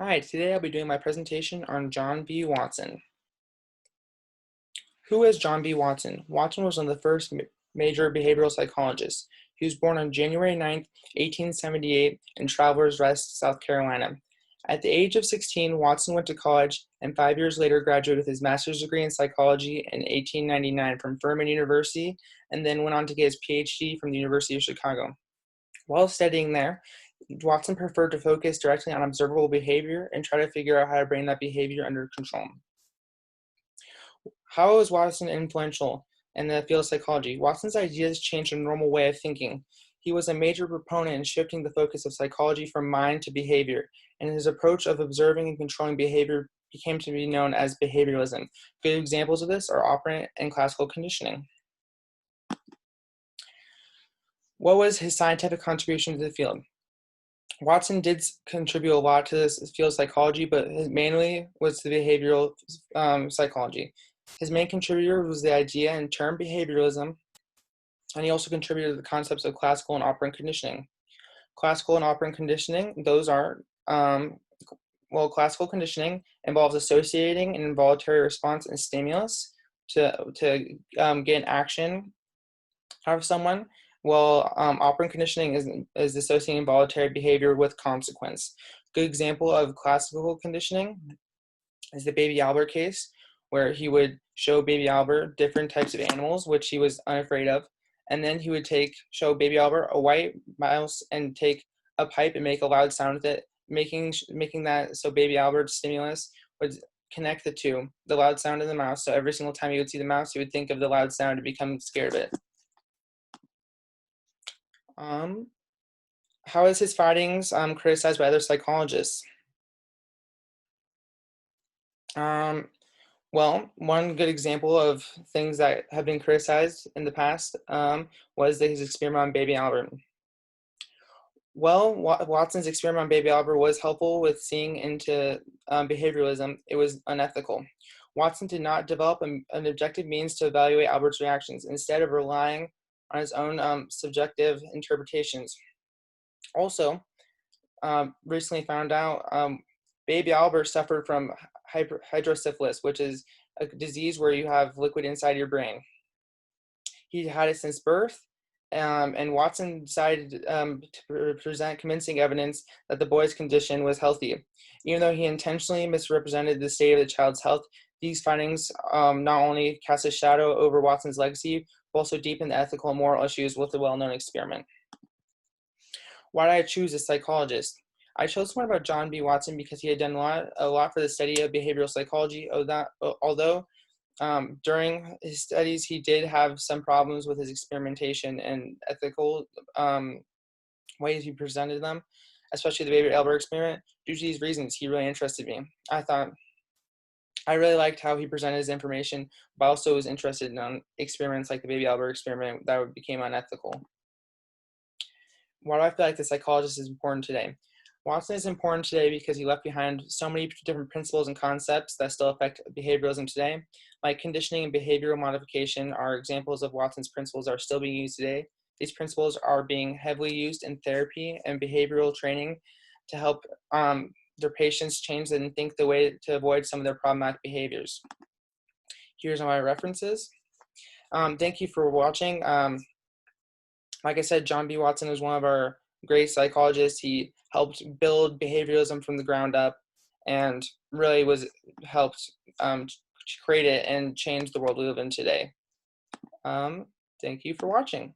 Hi, today I'll be doing my presentation on John B. Watson. Who is John B. Watson? Watson was one of the first major behavioral psychologists. He was born on January 9th, 1878 in Travelers Rest, South Carolina. At the age of 16, Watson went to college and 5 years later graduated with his master's degree in psychology in 1899 from Furman University and then went on to get his PhD from the University of Chicago. While studying there, Watson preferred to focus directly on observable behavior and try to figure out how to bring that behavior under control. How was Watson influential in the field of psychology? Watson's ideas changed a normal way of thinking. He was a major proponent in shifting the focus of psychology from mind to behavior, and his approach of observing and controlling behavior became to be known as behavioralism. Good examples of this are operant and classical conditioning. What was his scientific contribution to the field? Watson did contribute a lot to this field of psychology, but mainly was to behavioral psychology. His main contributor was the idea and term behavioralism, and he also contributed to the concepts of classical and operant conditioning. Classical and operant conditioning, those are, classical conditioning involves associating an involuntary response and stimulus to get an action out of someone, while operant conditioning is associating involuntary behavior with consequence. Good example of classical conditioning is the Baby Albert case, where he would show Baby Albert different types of animals, which he was unafraid of, and then he would show Baby Albert a white mouse and take a pipe and make a loud sound with it, making that so Baby Albert's stimulus would connect the two, the loud sound and the mouse. So every single time he would see the mouse, he would think of the loud sound and become scared of it. How is his findings criticized by other psychologists? Well, one good example of things that have been criticized in the past was his experiment on Baby Albert. Well, Watson's experiment on Baby Albert was helpful with seeing into behavioralism. It was unethical. Watson did not develop an objective means to evaluate Albert's reactions, instead of relying on his own subjective interpretations. Also, recently found out Baby Albert suffered from hydrocephalus, which is a disease where you have liquid inside your brain. He had it since birth, and Watson decided to present convincing evidence that the boy's condition was healthy. Even though he intentionally misrepresented the state of the child's health, these findings not only cast a shadow over Watson's legacy, but also deepened the ethical and moral issues with the well-known experiment. Why did I choose a psychologist? I chose one about John B. Watson because he had done a lot for the study of behavioral psychology. Although during his studies he did have some problems with his experimentation and ethical ways he presented them, especially the Baby Albert experiment. Due to these reasons, he really interested me. I really liked how he presented his information, but also was interested in experiments like the Baby Albert experiment that became unethical. Why do I feel like the psychologist is important today? Watson is important today because he left behind so many different principles and concepts that still affect behavioralism today. Like conditioning and behavioral modification are examples of Watson's principles that are still being used today. These principles are being heavily used in therapy and behavioral training to help their patients change and think the way to avoid some of their problematic behaviors. Here's my references. Thank you for watching. Like I said, John B. Watson was one of our great psychologists. He helped build behavioralism from the ground up and really helped create it and change the world we live in today. Thank you for watching.